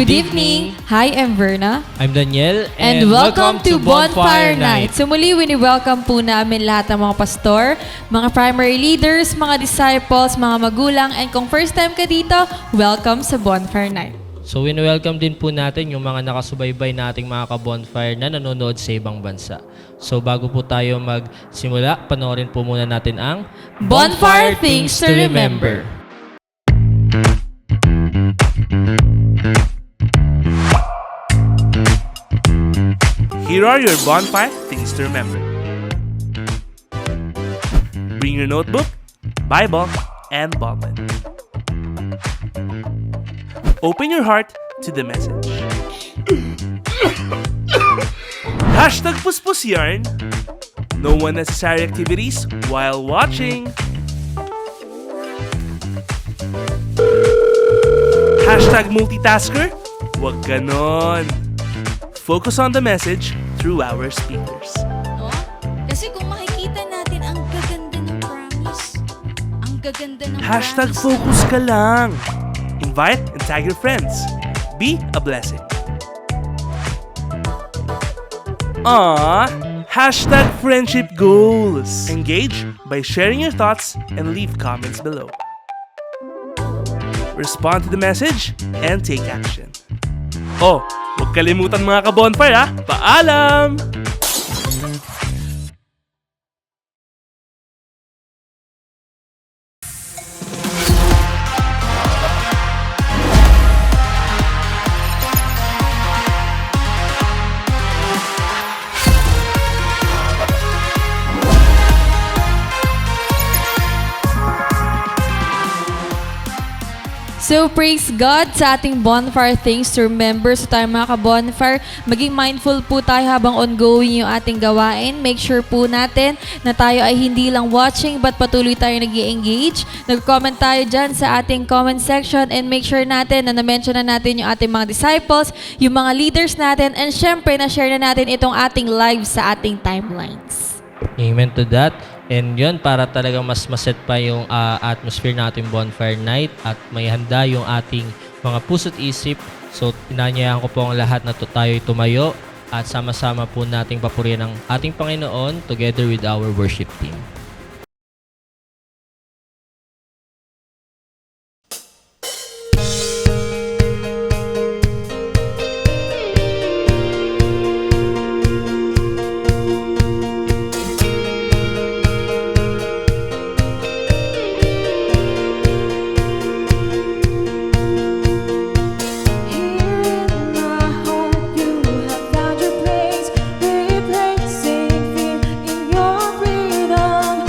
Good evening! Hi, I'm Verna. I'm Daniel. And welcome to Bonfire Night. So muli, wini-welcome po namin lahat ng mga pastor, mga primary leaders, mga disciples, mga magulang, and kung first time ka dito, welcome sa Bonfire Night. So wini-welcome din po natin yung mga nakasubaybay nating mga ka-bonfire na nanonood sa ibang bansa. So bago po tayo magsimula, panoorin po muna natin ang Bonfire Things to Remember. Here are your bonfire things to remember. Bring your notebook, Bible, and ballpen. Open your heart to the message. Hashtag Puspus Yarn. No unnecessary activities while watching. Hashtag multitasker. Wag ganon. Focus on the message through our speakers. No? Kasi kung makikita natin, ang gaganda ng promise. Ang gaganda ng Hashtag promise. focus ka lang. Invite and tag your friends. Be a blessing. Hashtag friendship goals. Engage by sharing your thoughts and leave comments below. Respond to the message and take action. Oh, huwag kalimutan mga ka-bonfire ha. Paalam! So praise God sa ating Bonfire Things to Remember. So tayo mga ka-bonfire, maging mindful po tayo habang ongoing yung ating gawain. Make sure po natin na tayo ay hindi lang watching but patuloy tayo nag-i-engage. Nag-comment tayo dyan sa ating comment section and make sure natin na na-mention na natin yung ating mga disciples, yung mga leaders natin, and syempre na-share na natin itong ating live sa ating timelines. Amen to that. And yun, para talaga mas maset pa yung atmosphere natin bonfire night at may handa yung ating mga puso't isip. So, inanyayahan ko po ang lahat na tayo'y tumayo at sama-sama po nating papurihan ang ating Panginoon together with our worship team. Replacing fear in your freedom.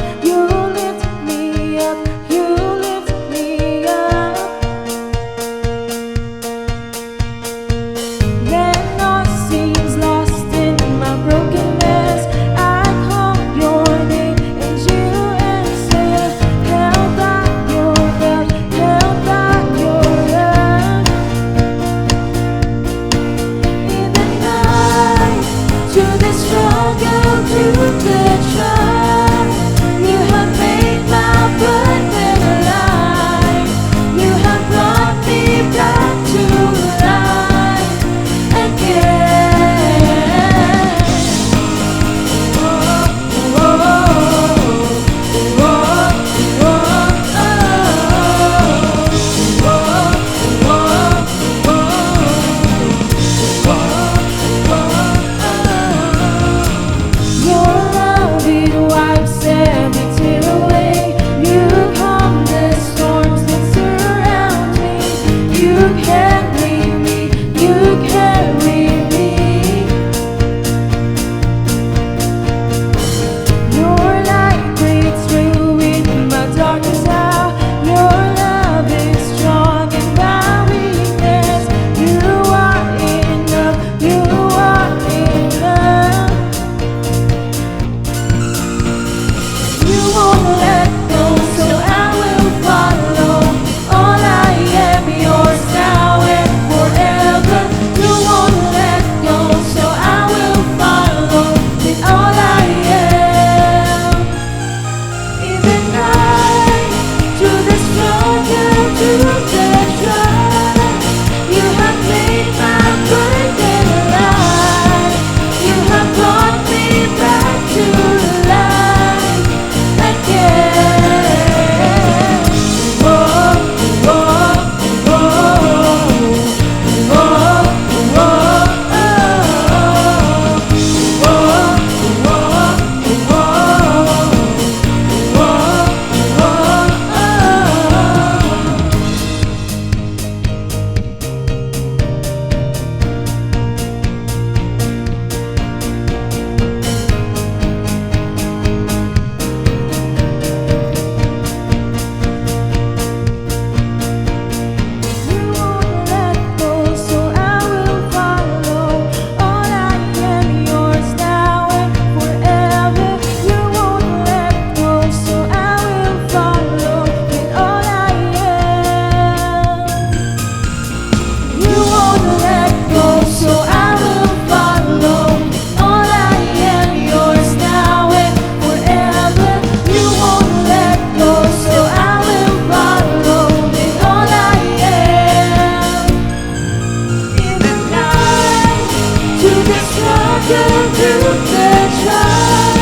struggle through the trial.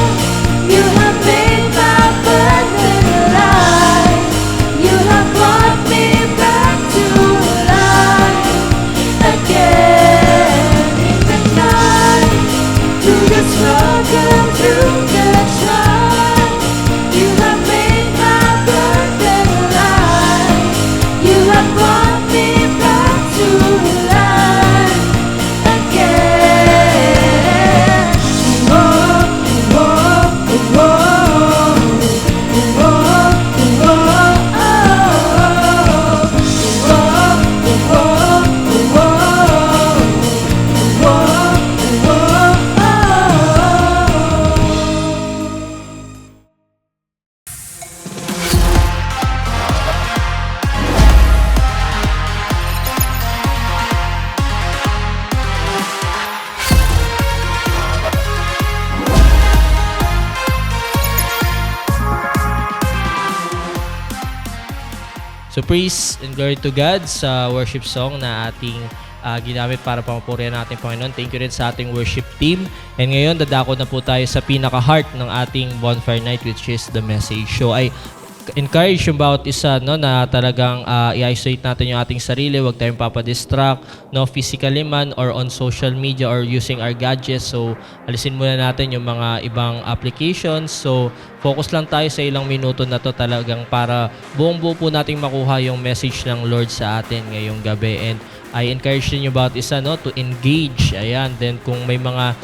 You have made my burden light. You have brought me back to life again in the night. Through the struggle, through the trial, you have made my burden light. You have brought me back to life again. Whoa, whoa, whoa, whoa, So praise and glory to God sa worship song na ating ginamit para pamupurihan natin Panginoon. Thank you rin sa ating worship team. And ngayon, dadako na po tayo sa pinaka-heart ng ating bonfire night, which is the message. So I encourage yung bawat isa, no, na talagang i-isolate natin yung ating sarili. Huwag tayong papadistract, no, physically man or on social media or using our gadgets. So alisin muna natin yung mga ibang applications. So focus lang tayo sa ilang minuto na to talagang para buong-buo po nating makuha yung message ng Lord sa atin ngayong gabi. And I encourage din yung bawat isa, no, to engage. Ayan, then kung may mga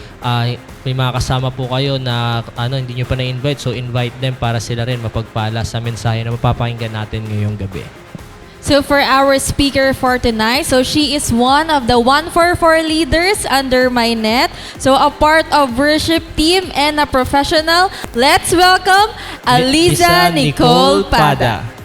kasama po kayo na hindi nyo pa na-invite, so invite them para sila rin mapagpala sa mensahe na mapapakinggan natin ngayong gabi. So for our speaker for tonight, so she is one of the 144 leaders under my net. So a part of worship team and a professional. Let's welcome Aliza Nicole Pada.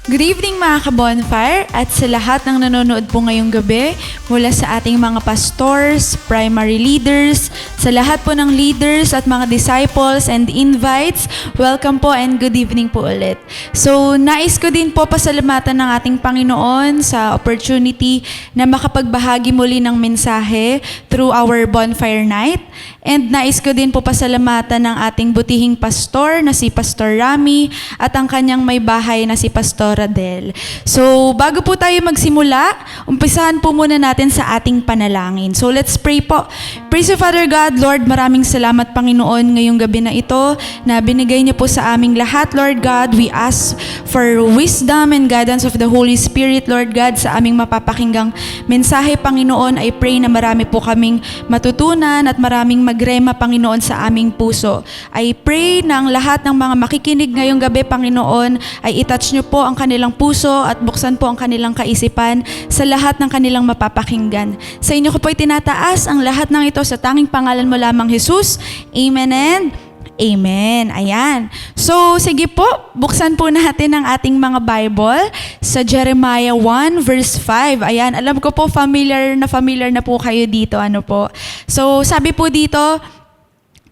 Good evening mga ka-bonfire at sa lahat ng nanonood po ngayong gabi mula sa ating mga pastors, primary leaders, sa lahat po ng leaders at mga disciples and invites, welcome po and good evening po ulit. So nais ko din po pasalamatan ng ating Panginoon sa opportunity na makapagbahagi muli ng mensahe through our bonfire night. And nais ko din po pasalamatan ng ating butihing pastor na si Pastor Rami at ang kanyang may bahay na si Pastor Adel. So, bago po tayo magsimula, umpisahan po muna natin sa ating panalangin. So, let's pray po. Praise you, Father God. Lord, maraming salamat, Panginoon, ngayong gabi na ito na binigay niyo po sa aming lahat, Lord God. We ask for wisdom and guidance of the Holy Spirit, Lord God, sa aming mapapakinggang mensahe, Panginoon. I pray na marami po kaming matutunan at maraming magrema, Panginoon, sa aming puso. I pray na ang lahat ng mga makikinig ngayong gabi, Panginoon, ay itouch niyo po ang kanilang puso at buksan po ang kanilang kaisipan sa lahat ng kanilang mapapakinggan. Sa inyo ko po itinataas ang lahat ng ito sa tanging pangalan mo lamang, Jesus. Amen and Amen. Ayan. So, sige po, buksan po natin ang ating mga Bible sa Jeremiah 1 verse 5. Ayan, alam ko po familiar na po kayo dito. Ano po? So, sabi po dito,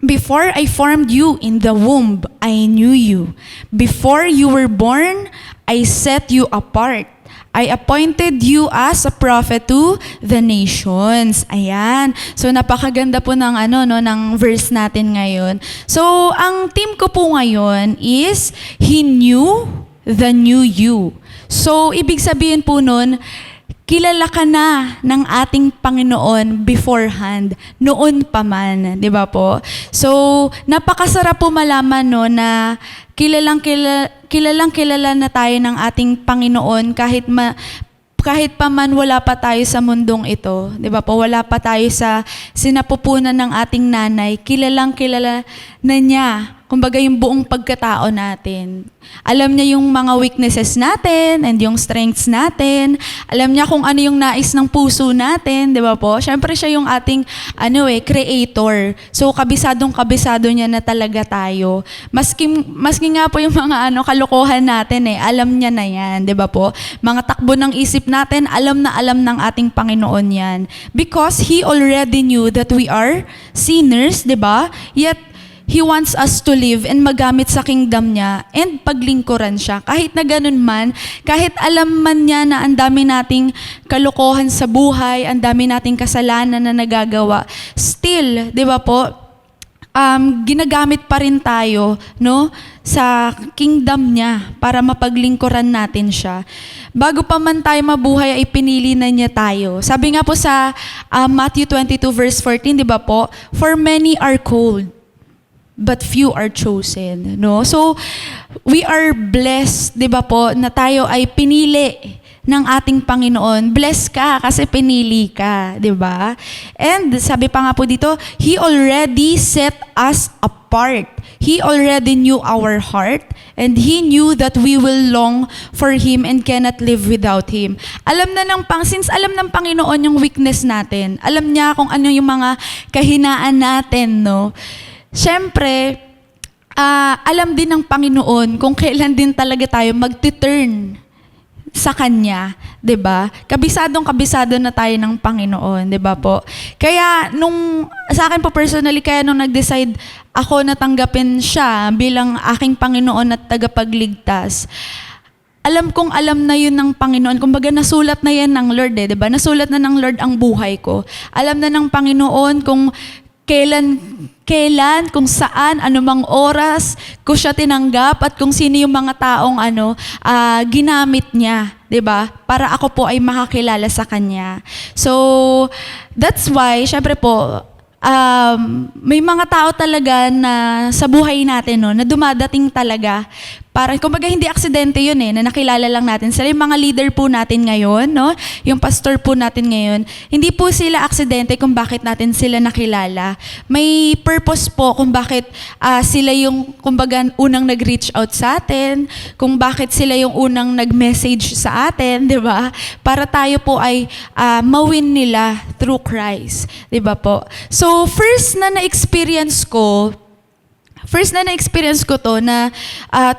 before I formed you in the womb, I knew you. Before you were born, I set you apart. I appointed you as a prophet to the nations. Ayan. So napakaganda po ng ng verse natin ngayon. So ang theme ko po ngayon is He knew the new you. So ibig sabihin po nun, kilala ka na ng ating Panginoon beforehand, noon pa man, 'di ba po? So napakasarap po malaman na kilalang kilala na tayo ng ating Panginoon kahit pa man wala pa tayo sa mundong ito, 'di ba po? Wala pa tayo sa sinapupunan ng ating nanay, kilalang kilala na niya kumbaga yung buong pagkatao natin. Alam niya yung mga weaknesses natin and yung strengths natin. Alam niya kung ano yung nais ng puso natin, di ba po? Siyempre siya yung ating creator. So kabisado niya na talaga tayo. Maski nga po yung mga kalokohan natin alam niya na yan, di ba po? Mga takbo ng isip natin, alam na alam ng ating Panginoon yan. Because He already knew that we are sinners, di ba? Yet, He wants us to live and magamit sa kingdom niya and paglingkuran siya. Kahit na ganun man, kahit alam man niya na ang dami nating kalokohan sa buhay, ang dami nating kasalanan na nagagawa, still, di ba po, ginagamit pa rin tayo sa kingdom niya para mapaglingkuran natin siya. Bago pa man tayo mabuhay ay pinili na niya tayo. Sabi nga po sa Matthew 22 verse 14, di ba po? For many are called, but few are chosen. So, we are blessed, di ba po, na tayo ay pinili ng ating Panginoon. Blessed ka kasi pinili ka, di ba? And sabi pa nga po dito, He already set us apart. He already knew our heart and He knew that we will long for Him and cannot live without Him. Since alam ng Panginoon yung weakness natin, alam niya kung ano yung mga kahinaan natin, Siyempre, alam din ng Panginoon kung kailan din talaga tayo magti-turn sa Kanya, 'di ba? Kabisado na tayo ng Panginoon, 'di ba po? Kaya sa akin po personally, nung nag-decide ako na tanggapin siya bilang aking Panginoon at tagapagligtas, alam kong alam na yun ng Panginoon. Kumbaga nasulat na yan ng Lord, 'di ba? Nasulat na ng Lord ang buhay ko. Alam na ng Panginoon kung kailan, kung saan, anumang oras ko siya tinanggap at kung sino yung mga taong ginamit niya, 'di ba? Para ako po ay makakilala sa Kanya. So, that's why, syempre po, may mga tao talaga na sa buhay natin na dumadating talaga. Para, kumbaga hindi aksidente yun na nakilala lang natin. Sila yung mga leader po natin ngayon, yung pastor po natin ngayon. Hindi po sila aksidente kung bakit natin sila nakilala. May purpose po kung bakit sila yung, kumbaga, unang nag-reach out sa atin, kung bakit sila yung unang nag-message sa atin, di ba? Para tayo po ay mawin nila through Christ, di ba po? So, first na na-experience ko to na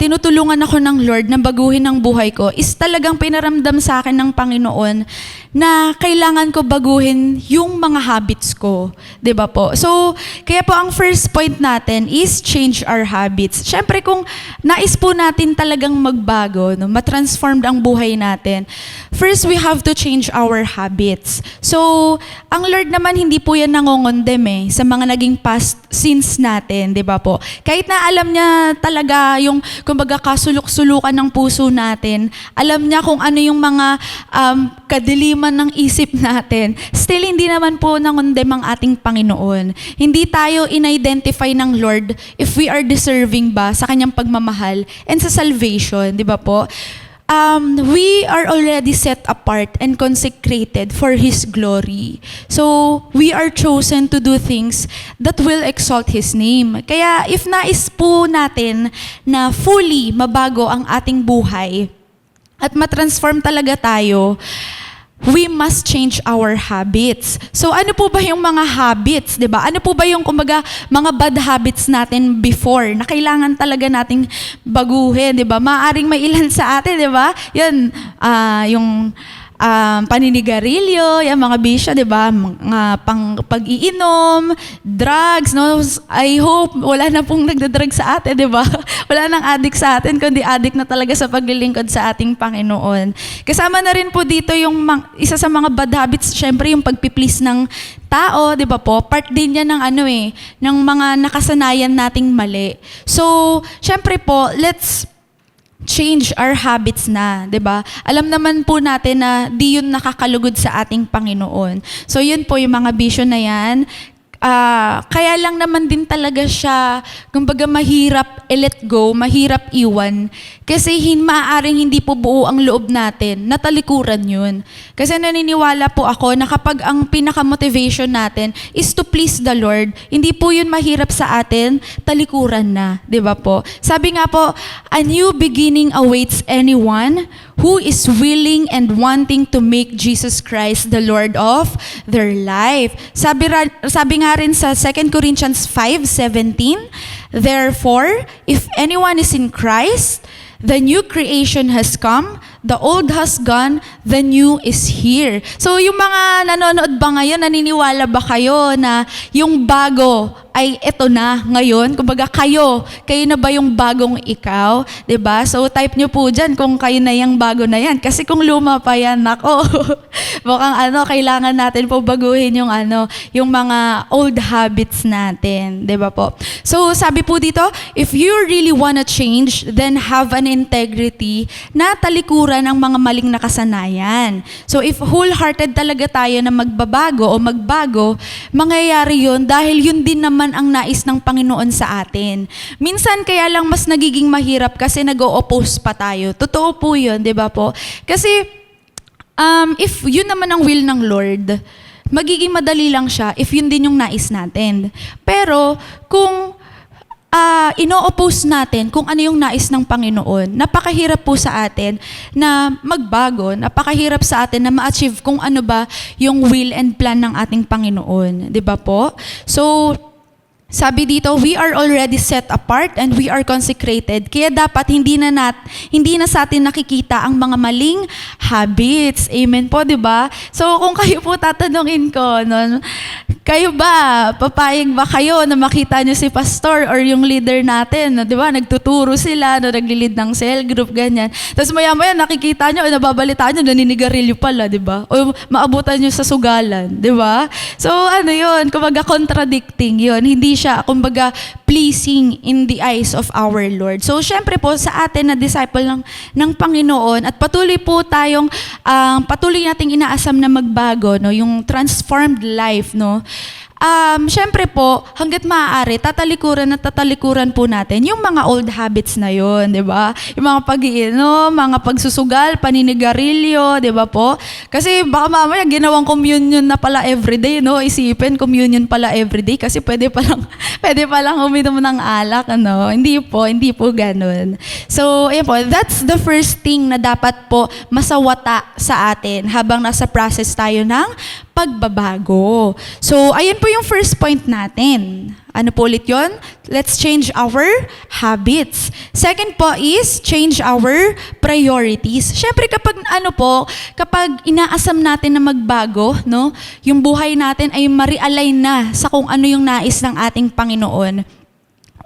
tinutulungan ako ng Lord na baguhin ang buhay ko is talagang pinaramdam sa akin ng Panginoon na kailangan ko baguhin yung mga habits ko. 'Di ba po? So, kaya po ang first point natin is change our habits. Siyempre kung nais po natin talagang magbago, matransformed ang buhay natin, first we have to change our habits. So, ang Lord naman hindi po yan nangongondem sa mga naging past sins natin, 'di ba po? Kahit na alam niya talaga yung, kumbaga, kasulok-sulukan ng puso natin, alam niya kung ano yung mga kadiliman ng isip natin, still hindi naman po nangondem ang ating Panginoon. Hindi tayo in-identify ng Lord if we are deserving ba sa Kanyang pagmamahal and sa salvation, di ba po? We are already set apart and consecrated for His glory. So, we are chosen to do things that will exalt His name. Kaya, if nais po natin na fully mabago ang ating buhay at matransform talaga tayo, we must change our habits. So ano po ba yung mga habits, 'di ba? Ano po ba yung, kumbaga, mga bad habits natin before na kailangan talaga nating baguhin, 'di ba? Maaring may ilan sa atin, 'di ba? 'Yan, yung paninigarilyo, yung mga bisyo, 'di ba? Mga pag-iinom, drugs, I hope wala na pong nagda-drug sa atin, 'di ba? Wala nang addict sa atin, kundi addict na talaga sa paglilingkod sa ating Panginoon. Kasama na rin po dito yung isa sa mga bad habits, syempre yung pagpi-please ng tao, 'di ba po? Part din 'yan ng ng mga nakasanayan nating mali. So, syempre po, let's change our habits na, 'di ba? Alam naman po natin na di yun nakakalugod sa ating Panginoon. So yun po yung mga bisyo na yan. kaya lang naman din talaga siya, kumbaga mahirap i-let go, mahirap iwan. Kasi maaaring hindi po buo ang loob natin, natalikuran yun. Kasi naniniwala po ako na kapag ang pinaka-motivation natin is to please the Lord, hindi po yun mahirap sa atin, talikuran na. Di ba po? Sabi nga po, a new beginning awaits anyone who is willing and wanting to make Jesus Christ the Lord of their life. Sabi nga rin sa 2 Corinthians 5:17, therefore, if anyone is in Christ, the new creation has come, the old has gone, the new is here. So yung mga nanonood ba ngayon, naniniwala ba kayo na yung bago ay eto na ngayon? Kumbaga kayo na ba yung bagong ikaw? 'Di ba? So type nyo po dyan kung kayo na yung bago na yan. Kasi kung luma pa yan, nako, mukhang kailangan natin po baguhin yung mga old habits natin. 'Di ba po? So sabi po dito, if you really wanna change, then have an integrity na talikuran ang mga maling nakasanayan. So if wholehearted talaga tayo na magbabago o magbago, mangyayari yun dahil yun din naman ang nais ng Panginoon sa atin. Minsan kaya lang mas nagiging mahirap kasi nag-o-oppose pa tayo. Totoo po yun, di ba po? Kasi if yun naman ang will ng Lord, magiging madali lang siya if yun din yung nais natin. Pero kung ino-oppose natin kung ano yung nais ng Panginoon, napakahirap po sa atin na magbago, napakahirap sa atin na ma-achieve kung ano ba yung will and plan ng ating Panginoon. Di ba po? So, sabi dito, we are already set apart and we are consecrated. Kaya dapat hindi na sa atin nakikita ang mga maling habits. Amen po, di ba? So kung kayo po tatanungin ko, kayo ba, papayag ba kayo na makita nyo si pastor or yung leader natin, di ba? Nagtuturo sila, naglilid ng cell group, ganyan. Tapos maya-maya nakikita nyo, nababalitaan nyo, naninigarilyo pala, di ba? O maabutan nyo sa sugalan, di ba? So yun, kumbaga contradicting yun. Hindi siya, kumbaga, pleasing in the eyes of our Lord. So, syempre po, sa atin na disciple ng Panginoon, at patuloy po tayong, patuloy nating inaasam na magbago, yung transformed life, syempre po, hanggat maaari, tatalikuran po natin yung mga old habits na yun, di ba? Yung mga pag-iinom, mga pagsusugal, paninigarilyo, di ba po? Kasi baka mamaya ginawang communion na pala everyday, Isipin, communion pala everyday kasi pwede palang uminom ng alak, Hindi po ganun. So, ayan po, that's the first thing na dapat po masawata sa atin habang nasa process tayo ng pagbabago. So, ayan po yung first point natin. Ano po ulit yun? Let's change our habits. Second po is change our priorities. Siyempre kapag inaasam natin na magbago, yung buhay natin ay ma-realign na sa kung ano yung nais ng ating Panginoon.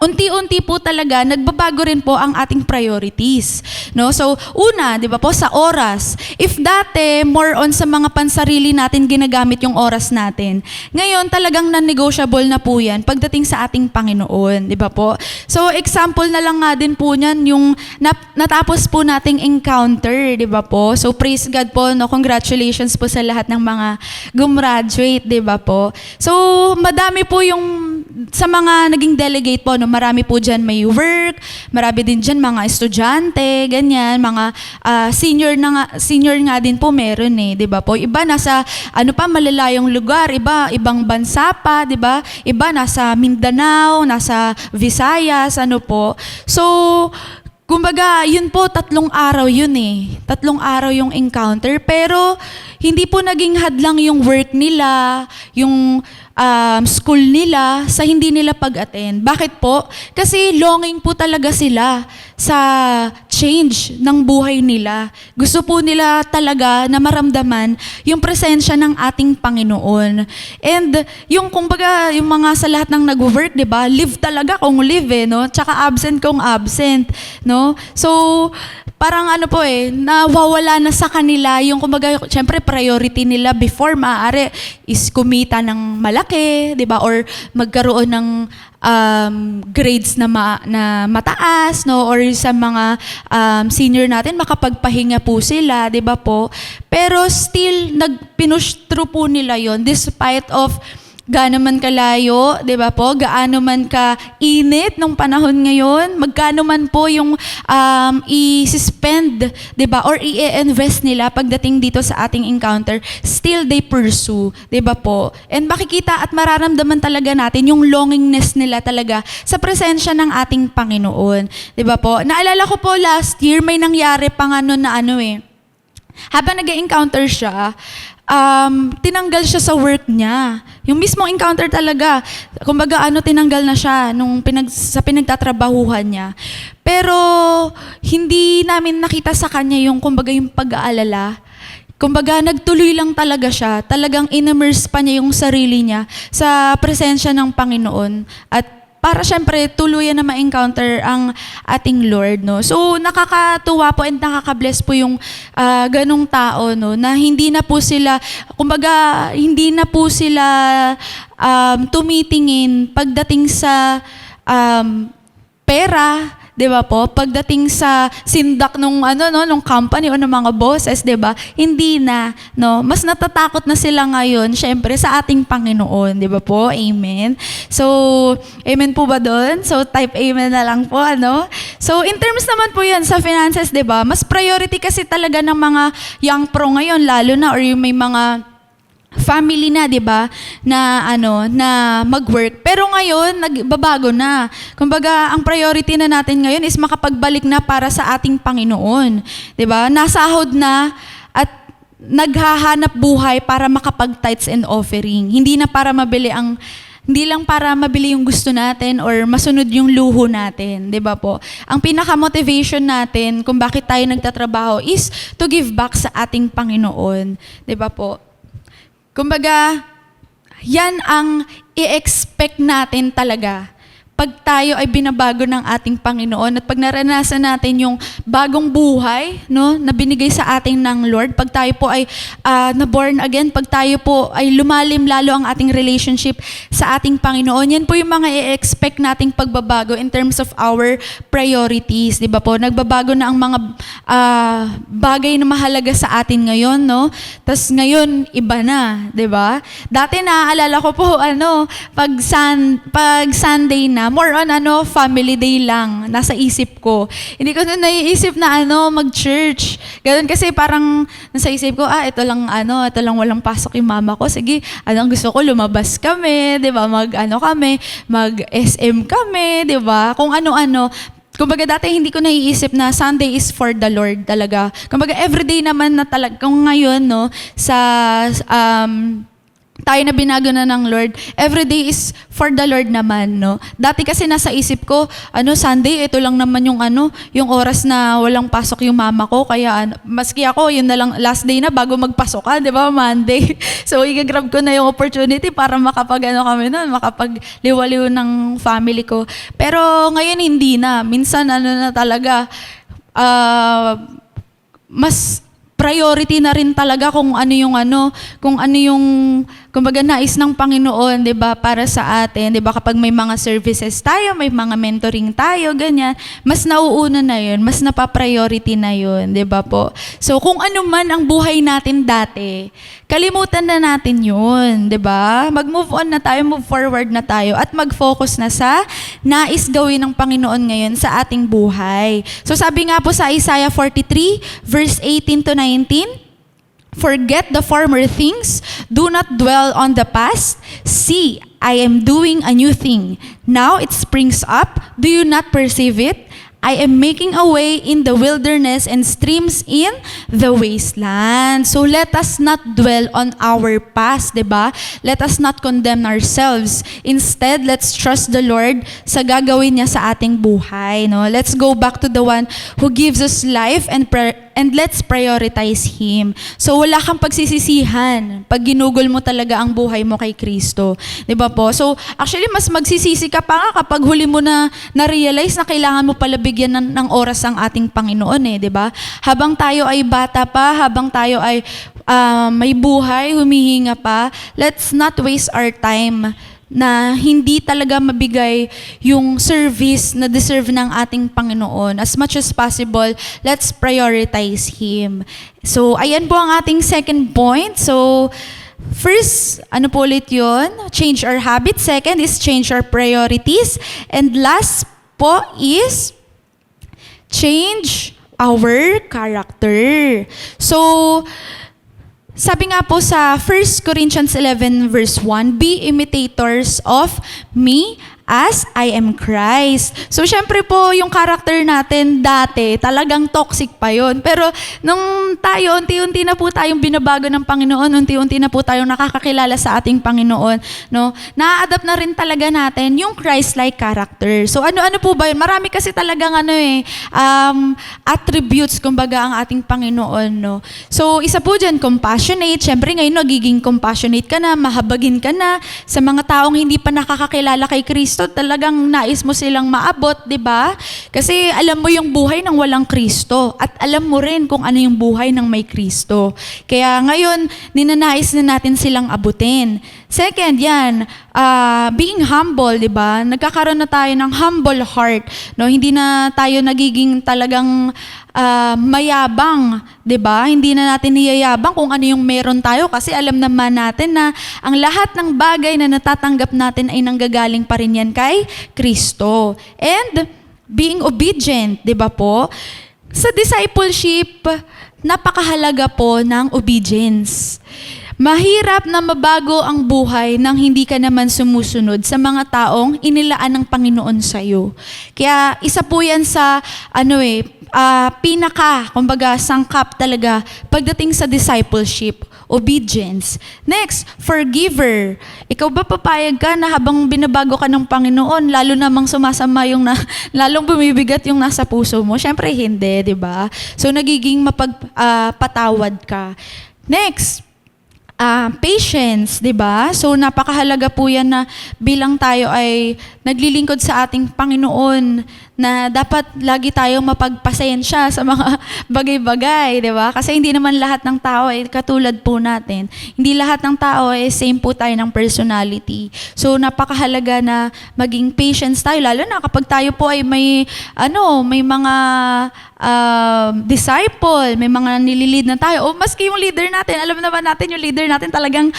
Unti-unti po talaga, nagbabago rin po ang ating priorities. So, una, di ba po, sa oras. If dati, more on sa mga pansarili natin ginagamit yung oras natin, ngayon talagang non-negotiable na po yan pagdating sa ating Panginoon. Di ba po? So, example na lang nga din po niyan, yung natapos po nating encounter, di ba po? So, praise God po, congratulations po sa lahat ng mga gumraduate, di ba po? So, madami po yung sa mga naging delegate po, marami po dyan may work, marami din dyan mga estudyante, ganyan, mga senior nga din po meron di ba po? Iba nasa, malalayong lugar, ibang bansa pa, di ba? Iba nasa Mindanao, nasa Visayas, po. So, kumbaga, yun po, 3 araw yun 3 araw yung encounter, pero hindi po naging hadlang yung work nila, yung school nila sa hindi nila pag-attend. Bakit po? Kasi longing po talaga sila sa change ng buhay nila. Gusto po nila talaga na maramdaman yung presensya ng ating Panginoon. And yung kumbaga, yung mga sa lahat ng nag-work, di ba? Live talaga kung live Tsaka absent kung absent, So, parang nawawala na sa kanila yung kumbaga, syempre priority nila before maaari is kumita ng malaki, 'di ba? Or magkaroon ng grades na mataas, or sa mga senior natin makapagpahinga po sila, 'di ba po? Pero still pinush through po nila 'yon despite of gaano man kalayo, 'di ba po? Gaano man ka init nung panahon ngayon, magkano man po yung i-spend, 'di ba? Or i-invest nila pagdating dito sa ating encounter, still they pursue, 'di ba po? And makikita at mararamdaman talaga natin yung longingness nila talaga sa presensya ng ating Panginoon, 'di ba po? Naalala ko po last year may nangyari pang habang nag-encounter siya, tinanggal siya sa work niya. Yung mismong encounter talaga. Kumbaga, tinanggal na siya sa pinagtatrabahuhan niya. Pero, hindi namin nakita sa kanya yung pag-aalala. Kumbaga, nagtuloy lang talaga siya. Talagang in-immerse pa niya yung sarili niya sa presensya ng Panginoon. At para syempre tuluyan na ma-encounter ang ating Lord, no. So nakakatuwa po and nakaka-bless po yung ganung tao, no, na hindi na po sila tumitingin pagdating sa pera, 'di ba po? Pagdating sa sindak nung company o ng mga bosses, 'di ba? Hindi na, no. Mas natatakot na sila ngayon, syempre sa ating Panginoon, 'di ba po? Amen. So, amen po ba doon? So, type amen na lang po, ano? So, in terms naman po 'yan sa finances, 'di ba? Mas priority kasi talaga ng mga young pro ngayon, lalo na or yung may mga family na, 'di ba? Na mag-work. Pero ngayon nagbabago na. Kumbaga, ang priority na natin ngayon is makapagbalik na para sa ating Panginoon, 'di ba? Nasahod na at naghahanap buhay para makapag-tithes and offering. Hindi lang para mabili yung gusto natin or masunod yung luho natin, 'di ba po? Ang pinaka-motivation natin kung bakit tayo nagtatrabaho is to give back sa ating Panginoon, 'di ba po? Kumbaga, yan ang i-expect natin talaga pag tayo ay binabago ng ating Panginoon at pag naranasan natin yung bagong buhay, no, na binigay sa atin ng Lord, pag tayo po ay na-born again, pag tayo po ay lumalim lalo ang ating relationship sa ating Panginoon, yan po yung mga i-expect nating pagbabago in terms of our priorities, di ba po? Nagbabago na ang mga bagay na mahalaga sa atin ngayon, no? Tapos ngayon, iba na, di ba? Dati naaalala ko po, pag Sunday na, more on family day lang nasa isip ko. Hindi ko na naiisip na mag-church. Ganun kasi parang nasa isip ko, ito lang walang pasok yung mama ko. Sige, ang gusto ko lumabas kami, 'di ba? Mag-SM kami, 'di ba? Kung ano-ano. Kumbaga dati hindi ko naiisip na Sunday is for the Lord talaga. Kumbaga everyday naman na talaga. Kung ngayon, no, tayo na binago na ng Lord, every day is for the Lord naman, no? Dati kasi nasa isip ko, Sunday, ito lang naman yung oras na walang pasok yung mama ko, kaya maski ako, yun na lang, last day na bago magpasok ka, di ba, Monday? So, i-grab ko na yung opportunity para makapagliwaliw ng family ko. Pero ngayon hindi na. Minsan, na talaga, mas priority na rin talaga kung ano yung kumbaga nais ng Panginoon, 'di ba, para sa atin, 'di ba, kapag may mga services tayo, may mga mentoring tayo, ganyan, mas nauuna na 'yun, mas napa-priority na 'yun, 'di ba po? So kung ano man ang buhay natin dati, kalimutan na natin 'yun, 'di ba? Mag-move on na tayo, move forward na tayo at mag-focus na sa nais gawin ng Panginoon ngayon sa ating buhay. So sabi nga po sa Isaiah 43 verse 18 to 19, forget the former things, do not dwell on the past. See, I am doing a new thing. Now it springs up. Do you not perceive it? I am making a way in the wilderness and streams in the wasteland. So let us not dwell on our past, diba? Let us not condemn ourselves. Instead, let's trust the Lord sa gagawin niya sa ating buhay. No? Let's go back to the one who gives us life and let's prioritize Him. So wala kang pagsisisihan pag ginugol mo talaga ang buhay mo kay Kristo. Diba po? So actually, mas magsisisi ka pa nga kapag huli mo na-realize na kailangan mo pala bigyan ng oras ang ating Panginoon, di ba? Habang tayo ay bata pa, habang tayo ay may buhay, humihinga pa, let's not waste our time na hindi talaga mabigay yung service na deserve ng ating Panginoon. As much as possible, let's prioritize Him. So, ayan po ang ating second point. So, First, ano po ulit yun? Change our habits. Second is change our priorities. And last po is change our character. So, sabi nga po sa 1 Corinthians 11 verse 1, be imitators of me as I am Christ. So, syempre po, yung character natin dati, talagang toxic pa yon. Pero, nung tayo, unti-unti na po tayong binabago ng Panginoon, unti-unti na po tayong nakakakilala sa ating Panginoon, no? Na-adapt na rin talaga natin yung Christ-like character. So, ano-ano po ba yun? Marami kasi talagang attributes, kumbaga, ang ating Panginoon, no? So, isa po dyan, compassionate. Syempre, ngayon, nagiging compassionate ka na, mahabagin ka na sa mga taong hindi pa nakakakilala kay Kristo. Talagang nais mo silang maabot, di ba? Kasi alam mo yung buhay ng walang Kristo at alam mo rin kung ano yung buhay ng may Kristo. Kaya ngayon, ninanais na natin silang abutin. Second, yan, being humble, di ba? Nagkakaroon na tayo ng humble heart. No? Hindi na tayo nagiging talagang mayabang, 'di ba? Hindi na natin niyayabang kung ano yung meron tayo kasi alam naman natin na ang lahat ng bagay na natatanggap natin ay nanggagaling pa rin yan kay Kristo. And being obedient, 'di ba po? Sa discipleship, napakahalaga po ng obedience. Mahirap na mabago ang buhay nang hindi ka naman sumusunod sa mga taong inilaan ng Panginoon sa iyo. Kaya isa po yan sa kumbaga sangkap talaga pagdating sa discipleship, obedience. Next, forgiver. Ikaw ba papayag ka na habang binabago ka ng Panginoon, lalo namang sumasama lalong bumibigat yung nasa puso mo? Syempre hindi, di ba? So nagiging patawad ka. Next, patience, 'di ba? So napakahalaga po 'yan na bilang tayo ay naglilingkod sa ating Panginoon na dapat lagi tayong mapagpasensya sa mga bagay-bagay, 'di ba? Kasi hindi naman lahat ng tao ay katulad po natin. Hindi lahat ng tao ay same po tayo ng personality. So napakahalaga na maging patience tayo lalo na kapag tayo po ay may mga disciple, may mga nililid na tayo. O maski yung leader natin, alam naman natin yung leader natin talagang,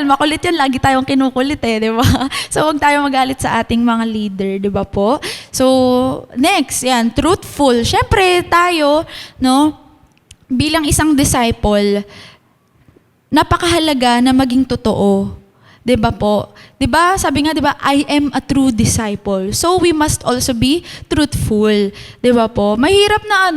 makulit yan, lagi tayong kinukulit di ba? So, huwag tayo magalit sa ating mga leader, di ba po? So, next, yan, truthful. Siyempre, tayo, bilang isang disciple, napakahalaga na maging totoo. 'Di ba po? 'Di ba? Sabi nga 'di ba, I am a true disciple. So we must also be truthful. 'Di ba po? Mahirap na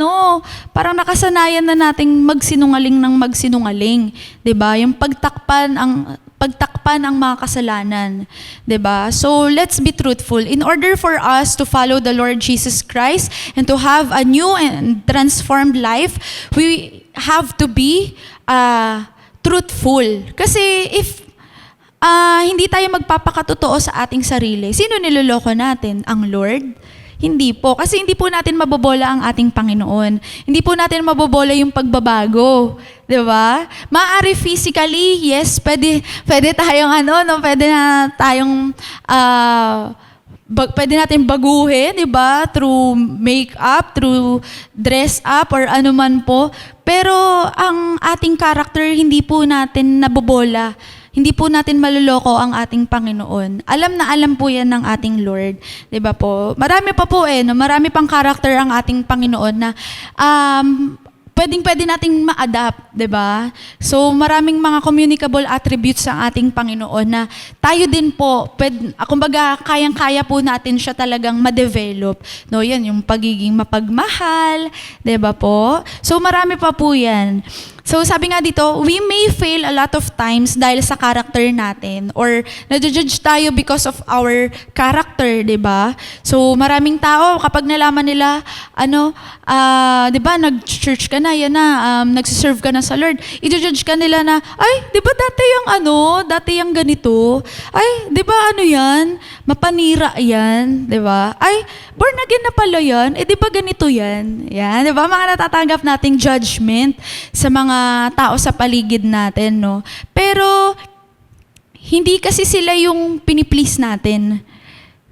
parang nakasanayan na nating magsinungaling ng magsinungaling, 'di ba? Yung pagtakpan ang mga kasalanan, 'di ba? So let's be truthful in order for us to follow the Lord Jesus Christ and to have a new and transformed life. We have to be truthful. Kasi if hindi tayo magpapakatotoo sa ating sarili, sino niloloko natin? Ang Lord? Hindi po. Kasi hindi po natin mabobola ang ating Panginoon. Hindi po natin mabobola yung pagbabago. Di ba? Maaari physically, yes, pwede tayong pwede natin baguhin, di ba? Through make-up, through dress up, or ano man po. Pero ang ating character, hindi po natin nabobola. Hindi po natin maluloko ang ating Panginoon. Alam na alam po yan ng ating Lord. 'Di ba po? Marami pa po marami pang character ang ating Panginoon na pwede nating ma-adapt, 'di ba? So maraming mga communicable attributes ang ating Panginoon na tayo din po, kumbaga kayang-kaya po natin siya talagang ma-develop. No, yan yung pagiging mapagmahal, 'di ba po? So marami pa po yan. So sabi nga dito, we may fail a lot of times dahil sa character natin or na-judge tayo because of our character, 'di ba? So maraming tao kapag nalaman nila 'di ba, nag-church ka na, nagse-serve ka na sa Lord, i-judge ka nila na, ay, 'di ba dati yung ganito? Ay, 'di ba yan? Mapanira yan, 'di ba? Ay, born again na pala yan. 'Di ba ganito yan? Yan, 'di ba? Mga natatanggap nating judgment sa mga tao sa paligid natin, no? Pero hindi kasi sila yung piniplease natin,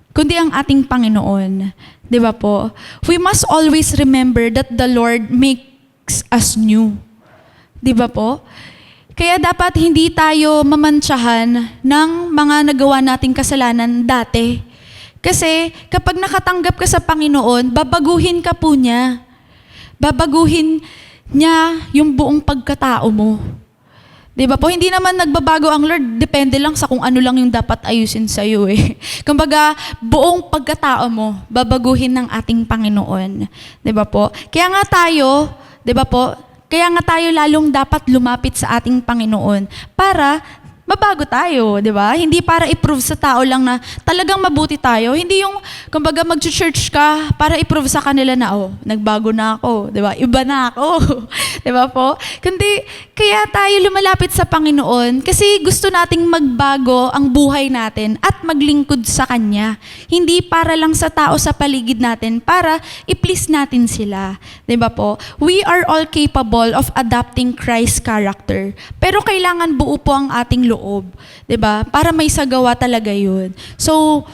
kundi ang ating Panginoon. 'Di ba po? We must always remember that the Lord makes us new. 'Di ba po? Kaya dapat hindi tayo mamantsahan ng mga nagawa nating kasalanan dati. Kasi kapag nakatanggap ka sa Panginoon, babaguhin ka po niya. Babaguhin niya yung buong pagkatao mo. Diba po? Hindi naman nagbabago ang Lord. Depende lang sa kung ano lang yung dapat ayusin sa iyo eh. Kumbaga, buong pagkatao mo, babaguhin ng ating Panginoon. Diba po? Kaya nga tayo, diba po? Kaya nga tayo lalong dapat lumapit sa ating Panginoon para mabago tayo, di ba? Hindi para i-prove sa tao lang na talagang mabuti tayo. Hindi yung, kumbaga, mag-church ka para i-prove sa kanila na, oh, nagbago na ako, di ba? Iba na ako, di ba po? Kundi, kaya tayo lumalapit sa Panginoon kasi gusto nating magbago ang buhay natin at maglingkod sa Kanya. Hindi para lang sa tao sa paligid natin, para i-please natin sila, di ba po? We are all capable of adopting Christ's character. Pero kailangan buo po ang ating loob, 'di ba? Para may sagawa talaga 'yun. So,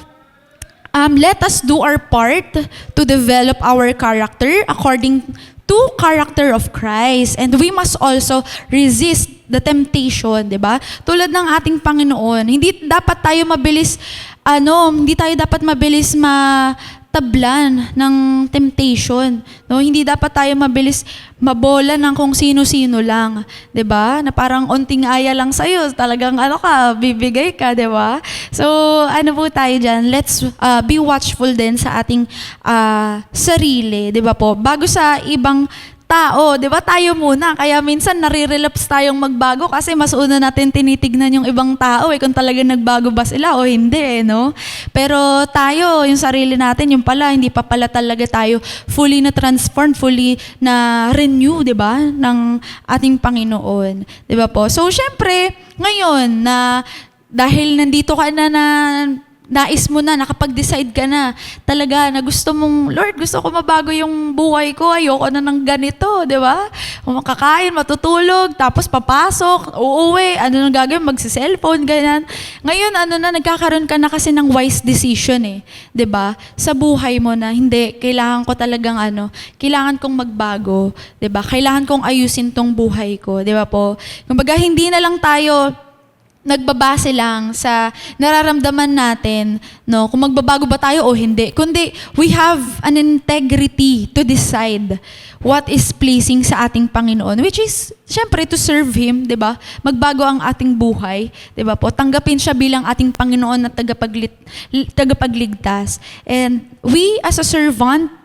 let us do our part to develop our character according to character of Christ. And we must also resist the temptation, 'di ba? Tulad ng ating Panginoon, hindi tayo dapat mabilis matablan ng temptation, no? Hindi dapat tayo mabilis mabola ng kung sino-sino lang, 'di ba? Na parang onting aya lang sa iyo, talagang bibigay ka, 'di ba? So, po tayo diyan? Let's be watchful din sa ating sarili, 'di ba po? Bago sa ibang tao, 'di ba? Tayo muna. Kaya minsan nare-relapse tayong magbago kasi mas una natin tinitignan yung ibang tao kung talagang nagbago ba sila o hindi, no? Pero tayo, yung sarili natin, yung pala hindi pa pala talaga tayo fully na transformed, fully na renew, 'di ba? Ng ating Panginoon, 'di ba po? So, syempre, ngayon na dahil nandito ka na nais mo na, nakapag-decide ka na talaga na gusto mong, Lord, gusto ko mabago yung buhay ko, ayoko na ng ganito, di ba? Makakain, matutulog, tapos papasok, uuwi, ano nang gagawin, magsi-cellphone, ganyan. Ngayon, nagkakaroon ka na kasi ng wise decision di ba? Sa buhay mo na, hindi, kailangan ko talagang kailangan kong magbago, di ba? Kailangan kong ayusin tong buhay ko, di ba po? Kumbaga, hindi na lang tayo nagbabase lang sa nararamdaman natin, no, kung magbabago ba tayo o hindi. Kundi, we have an integrity to decide what is pleasing sa ating Panginoon, which is, syempre, to serve Him, di ba? Magbago ang ating buhay, di ba po? Tanggapin siya bilang ating Panginoon at tagapagligtas. And we, as a servant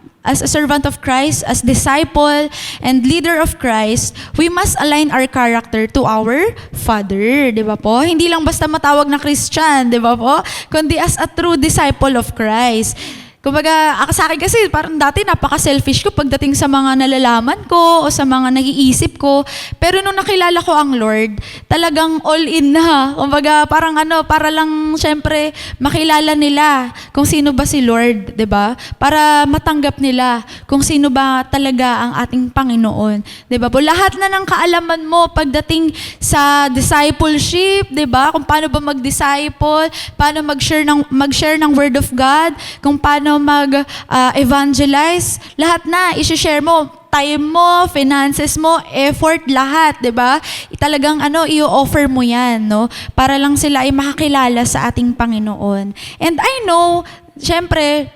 of Christ, as disciple and leader of Christ, we must align our character to our Father, di ba po? Hindi lang basta matawag na Christian, di ba po? Kundi as a true disciple of Christ. Kumbaga, sa akin kasi, parang dati napaka-selfish ko pagdating sa mga nalalaman ko o sa mga nag-iisip ko. Pero nung nakilala ko ang Lord, talagang all in na. Kumbaga, parang para lang, syempre, makilala nila kung sino ba si Lord, di ba? Para matanggap nila kung sino ba talaga ang ating Panginoon. Di ba po? Lahat na ng kaalaman mo pagdating sa discipleship, di ba? Kung paano ba mag-disciple, paano mag-share ng Word of God, kung paano mag-evangelize, lahat na, i-share mo, time mo, finances mo, effort, lahat, di ba? Talagang i-offer mo yan, no? Para lang sila ay makakilala sa ating Panginoon. And I know, syempre,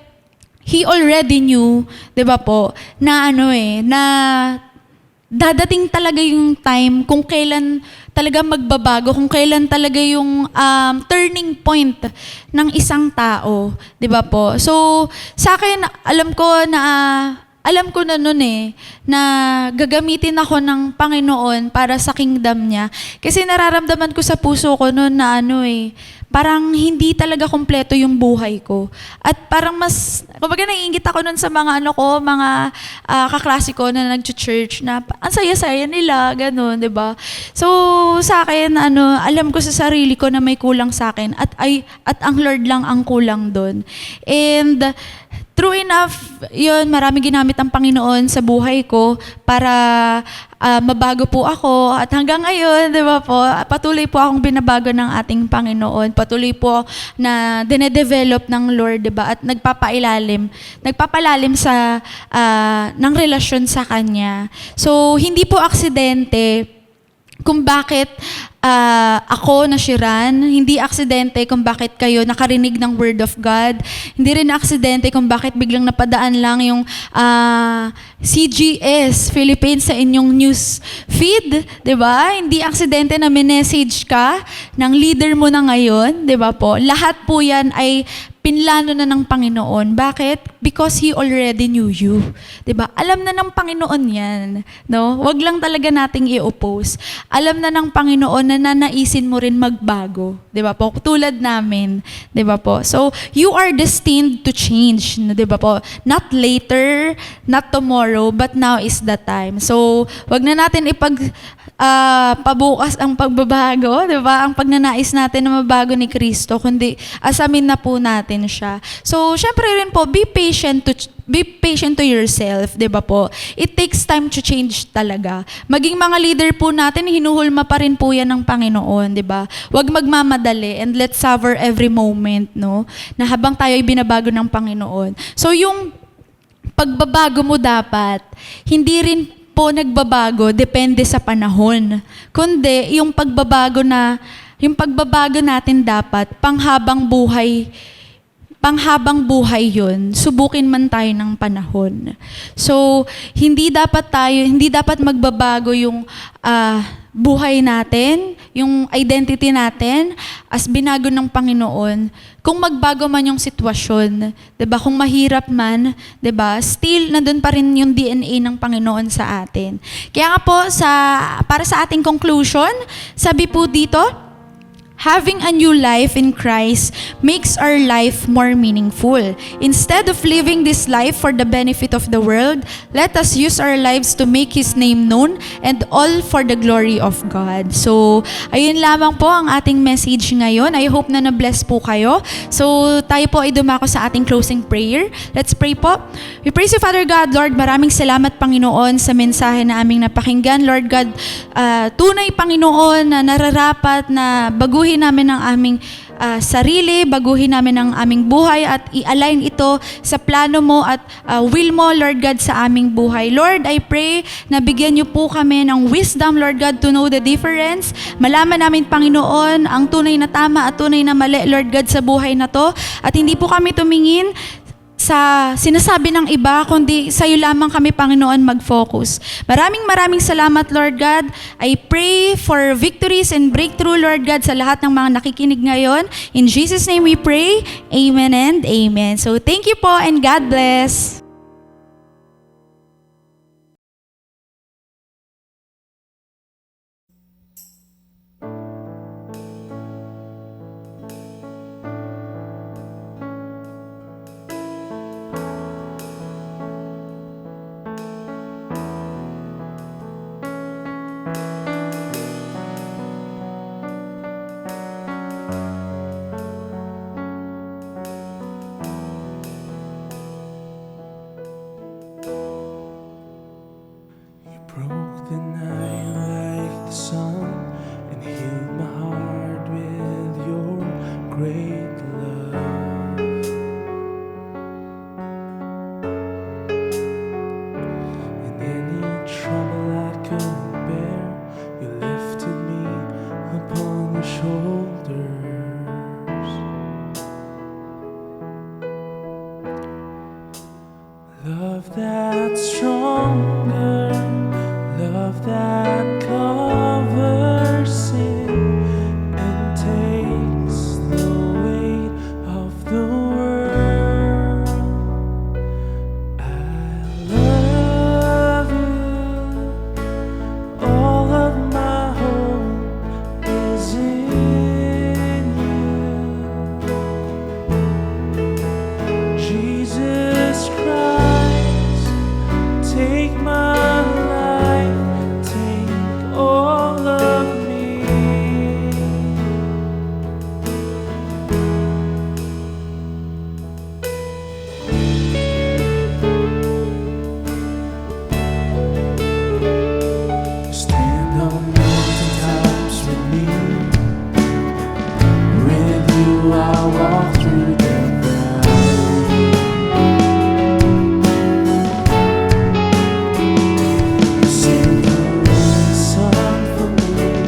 He already knew, di ba po, na na dadating talaga yung time kung kailan talaga magbabago, kung kailan talaga yung turning point ng isang tao, 'di ba po? So, sa akin alam ko na noon na gagamitin ako ng Panginoon para sa kingdom niya. Kasi nararamdaman ko sa puso ko noon na parang hindi talaga kumpleto yung buhay ko. At parang kumbaga naiingit ako nun sa mga mga kaklase ko na nag-church na ang saya-saya nila, ganun, 'di ba? So sa akin alam ko sa sarili ko na may kulang sa akin at ang Lord lang ang kulang doon. And true enough, yun, marami ginamit ang Panginoon sa buhay ko para mabago po ako. At hanggang ngayon, di ba po, patuloy po akong binabago ng ating Panginoon. Patuloy po na dinedevelop ng Lord, di ba? At nagpapalalim ng relasyon sa Kanya. So, hindi po aksidente kung bakit ako na Shiran, hindi aksidente kung bakit kayo nakarinig ng Word of God. Hindi rin aksidente kung bakit biglang napadaan lang yung CGS Philippines sa inyong news feed, 'di ba? Hindi aksidente na message ka ng leader mo na ngayon, 'di ba po? Lahat po 'yan ay pinlano na ng Panginoon. Bakit? Because He already knew you. 'Di ba? Alam na ng Panginoon 'yan, no? Wag lang talaga nating i-oppose. Alam na ng Panginoon na nanaisin mo rin magbago, 'di ba po? Tulad namin, 'di ba po? So, you are destined to change, 'di ba po? Not later, not tomorrow, but now is the time. So, wag na natin pabukas ang pagbabago, 'di ba? Ang pagnanais natin na mabago ni Kristo, kundi asamin na po natin siya. So, syempre rin po, be patient to yourself, 'di ba po? It takes time to change talaga. Maging mga leader po natin, hinuhulma pa rin po 'yan ng Panginoon, 'di ba? Huwag magmamadali and let's savor every moment, no? Na habang tayo ay binabago ng Panginoon. So, yung pagbabago mo dapat, hindi rin po nagbabago depende sa panahon. Kundi yung pagbabago natin dapat panghabang buhay yun, subukin man tayo ng panahon. So, hindi dapat magbabago yung buhay natin, yung identity natin as binago ng Panginoon. Kung magbago man yung sitwasyon, 'di ba? Kung mahirap man, 'di ba? Still nandun pa rin yung DNA ng Panginoon sa atin. Kaya nga po para sa ating conclusion, sabi po dito, having a new life in Christ makes our life more meaningful. Instead of living this life for the benefit of the world, let us use our lives to make His name known and all for the glory of God. So, ayun lamang po ang ating message ngayon. I hope na na-bless po kayo. So, tayo po ay dumako sa ating closing prayer. Let's pray po. We praise you, Father God. Lord, maraming salamat, Panginoon, sa mensahe na aming napakinggan. Lord God, tunay, Panginoon, na nararapat na baguhin namin ang aming sarili, baguhin namin ang aming buhay at i-align ito sa plano mo at will mo, Lord God, sa aming buhay. Lord, I pray na bigyan niyo po kami ng wisdom, Lord God, to know the difference. Malaman namin, Panginoon, ang tunay na tama at tunay na mali, Lord God, sa buhay na to. At hindi po kami tumingin sa sinasabi ng iba, kundi sa iyo lamang kami, Panginoon, mag-focus. Maraming salamat, Lord God. I pray for victories and breakthrough, Lord God, sa lahat ng mga nakikinig ngayon. In Jesus' name we pray. Amen and amen. So thank you po and God bless. Broke the night like the sun and healed my heart with your great love. In any trouble I couldn't bear, you lifted me upon your shoulders. Love that's stronger, love that covers sin and takes the weight of the world. I love you, all of my hope is in you. Jesus Christ, take my life, take all of me. Stand on mountaintops with me. With you I'll walk through the valley. Sing the song for me.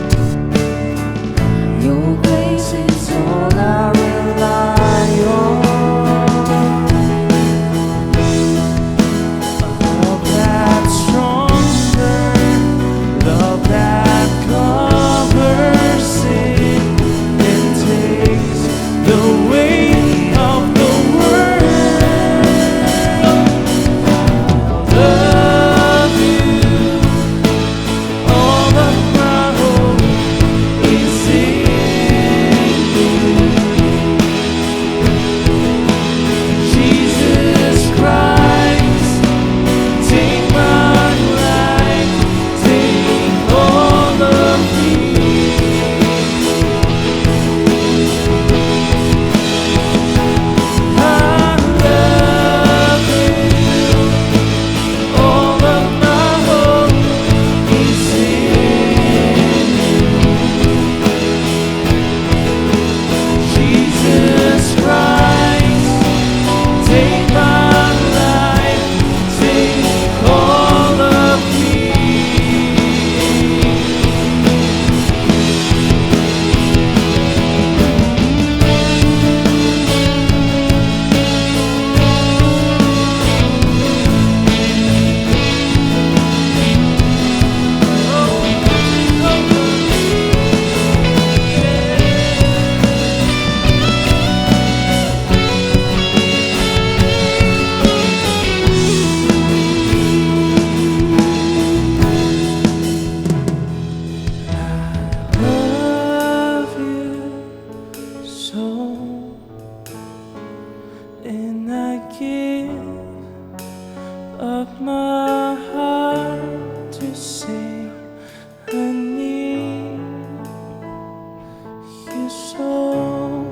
soul,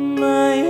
my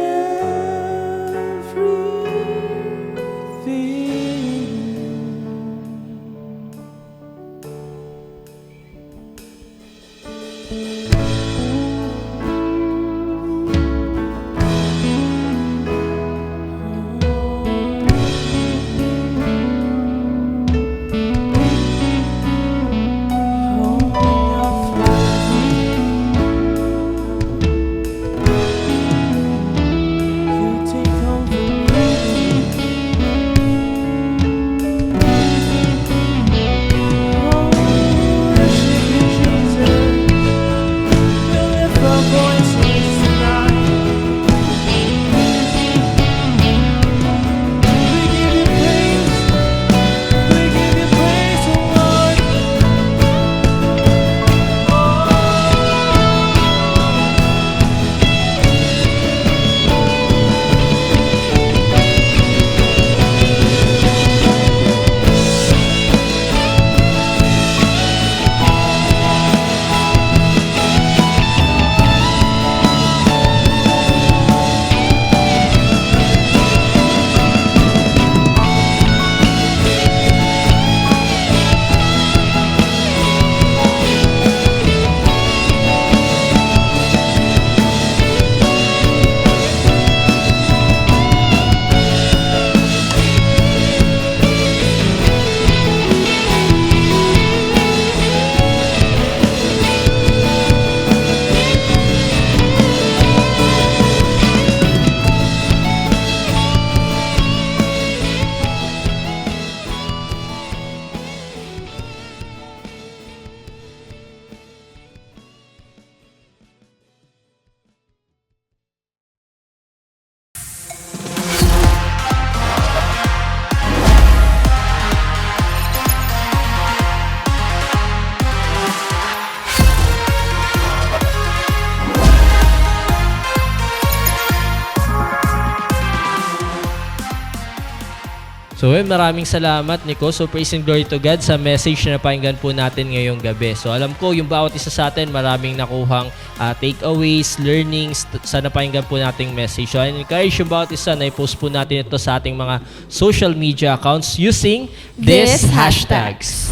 So, maraming salamat, Nico. So, praise and glory to God sa message na napakinggan po natin ngayong gabi. So, alam ko, yung bawat isa sa atin, maraming nakuhang takeaways, learnings sa napakinggan po nating message. So, I encourage yung bawat isa na i-post po natin ito sa ating mga social media accounts using these hashtags.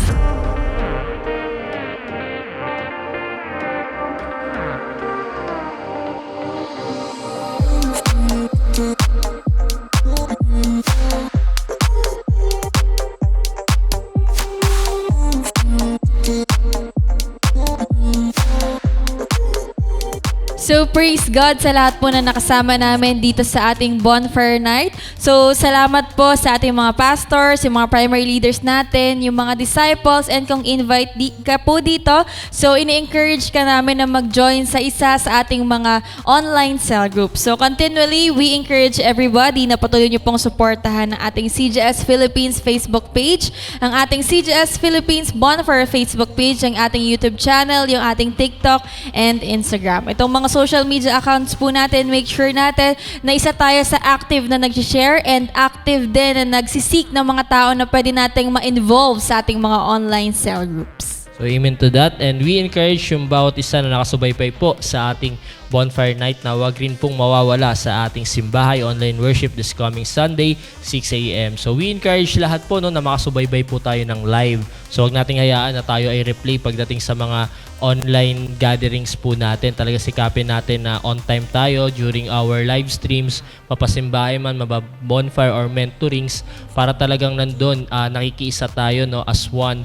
So, praise God sa lahat po na nakasama namin dito sa ating Bonfire Night. So, salamat po sa ating mga pastors, yung mga primary leaders natin, yung mga disciples, and kung invite ka po dito, so ini-encourage ka namin na mag-join sa isa sa ating mga online cell group. So, continually, we encourage everybody na patuloy niyo pong suportahan ang ating CGS Philippines Facebook page, ang ating CGS Philippines Bonfire Facebook page, ang ating YouTube channel, yung ating TikTok and Instagram. Itong mga social media accounts po natin, make sure natin na isa tayo sa active na nag-share and active din na nagsisik ng mga tao na pwede nating ma-involve sa ating mga online cell groups. So, amen to that. And we encourage yung bawat isa na nakasubaybay po sa ating Bonfire Night na wag rin pong mawawala sa ating simbahay online worship this coming Sunday, 6 a.m. So, we encourage lahat po na makasubaybay po tayo ng live. So, wag nating hayaan na tayo ay replay pagdating sa mga online gatherings po natin. Talaga sikapin natin na on time tayo during our live streams, mapasimbahay man, mababonfire or mentorings, para talagang nandun nakikiisa tayo as one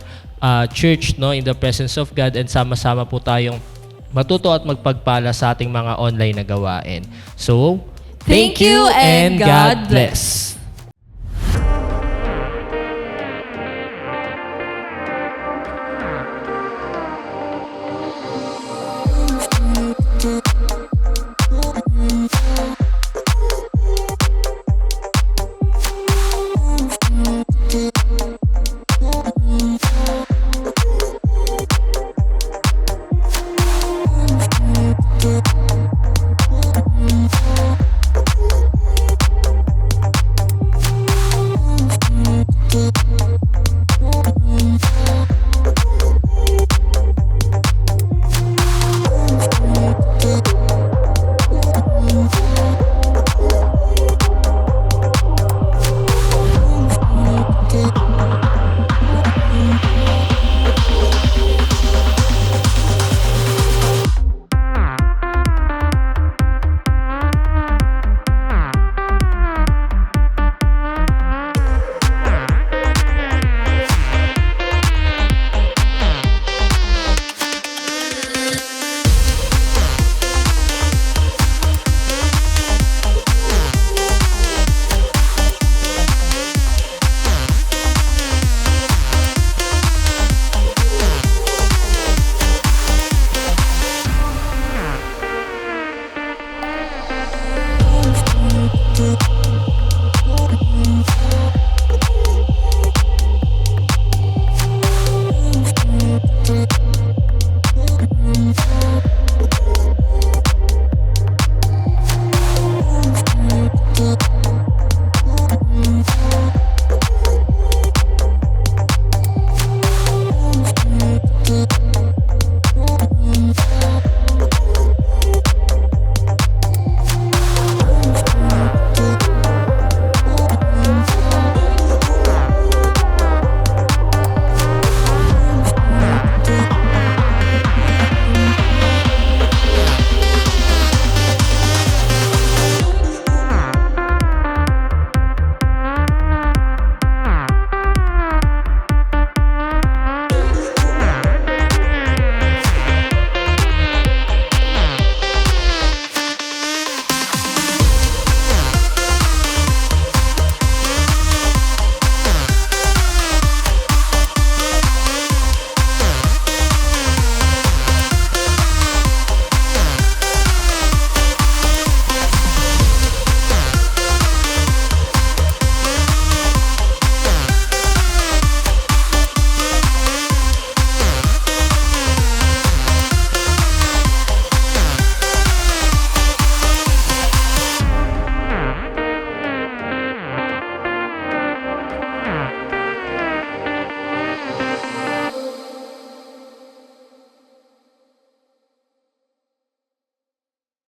church in the presence of God, and sama-sama po tayong matuto at magpagpala sa ating mga online na gawain. So, thank you and God bless.